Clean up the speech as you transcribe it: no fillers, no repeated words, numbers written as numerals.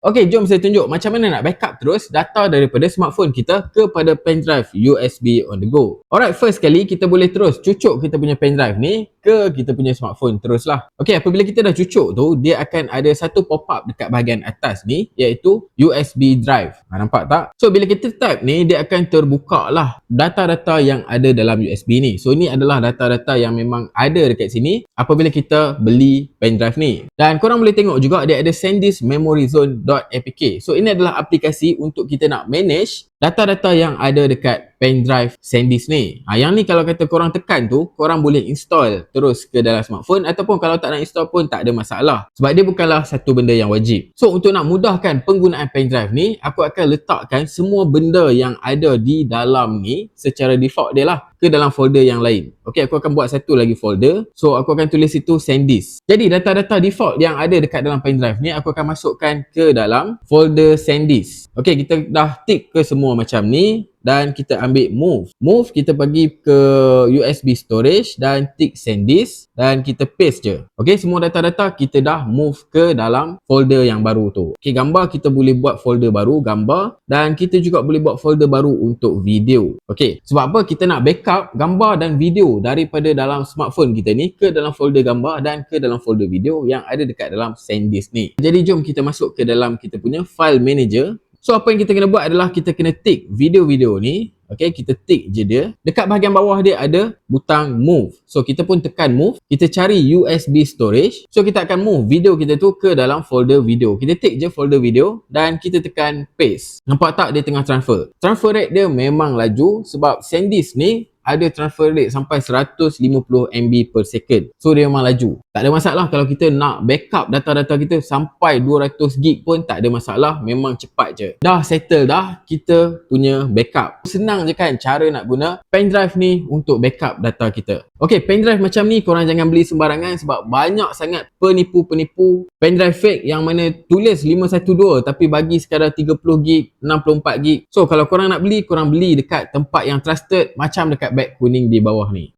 Okey, jom saya tunjuk macam mana nak backup terus data daripada smartphone kita kepada pendrive USB on the go. Alright, first sekali kita boleh terus cucuk kita punya pendrive ni ke kita punya smartphone teruslah. Okey, apabila kita dah cucuk tu, dia akan ada satu pop-up dekat bahagian atas ni iaitu USB drive. Nampak tak? So bila kita type ni, dia akan terbuka lah data-data yang ada dalam USB ni. So ni adalah data-data yang memang ada dekat sini apabila kita beli pendrive ni. Dan korang boleh tengok juga dia ada SanDisk Memory Zone.apk. So ini adalah aplikasi untuk kita nak manage data-data yang ada dekat pendrive SanDisk ni. Yang ni kalau kata korang tekan tu, korang boleh install terus ke dalam smartphone, ataupun kalau tak nak install pun tak ada masalah. Sebab dia bukanlah satu benda yang wajib. So untuk nak mudahkan penggunaan pendrive ni, aku akan letakkan semua benda yang ada di dalam ni secara default dia lah ke dalam folder yang lain. Okey, aku akan buat satu lagi folder. So aku akan tulis itu SanDisk. Jadi data-data default yang ada dekat dalam pendrive ni aku akan masukkan ke dalam folder SanDisk. Okey, kita dah tick ke semua macam ni dan kita ambil move, kita pergi ke USB storage dan tick SanDisk dan kita paste je. Okey, semua data-data kita dah move ke dalam folder yang baru tu. Okey, gambar kita boleh buat folder baru gambar, dan kita juga boleh buat folder baru untuk video. Okey, sebab apa kita nak backup gambar dan video daripada dalam smartphone kita ni ke dalam folder gambar dan ke dalam folder video yang ada dekat dalam SanDisk ni. Jadi jom kita masuk ke dalam kita punya file manager. So apa yang kita kena buat adalah kita kena tick video-video ni. Okay, kita tick je dia. Dekat bahagian bawah dia ada butang move. So kita pun tekan move. Kita cari USB storage. So kita akan move video kita tu ke dalam folder video. Kita tick je folder video dan kita tekan paste. Nampak tak dia tengah transfer? Transfer rate dia memang laju sebab SanDisk ni ada transfer rate sampai 150 MB per second. So dia memang laju. Tak ada masalah kalau kita nak backup data-data kita sampai 200 GB pun tak ada masalah. Memang cepat je. Dah settle dah kita punya backup. Senang je kan cara nak guna pendrive ni untuk backup data kita. Okey, pendrive macam ni korang jangan beli sembarangan sebab banyak sangat penipu-penipu pendrive fake yang mana tulis 512 tapi bagi sekadar 30 GB, 64 GB. So kalau korang nak beli, korang beli dekat tempat yang trusted macam dekat beg kuning di bawah ni.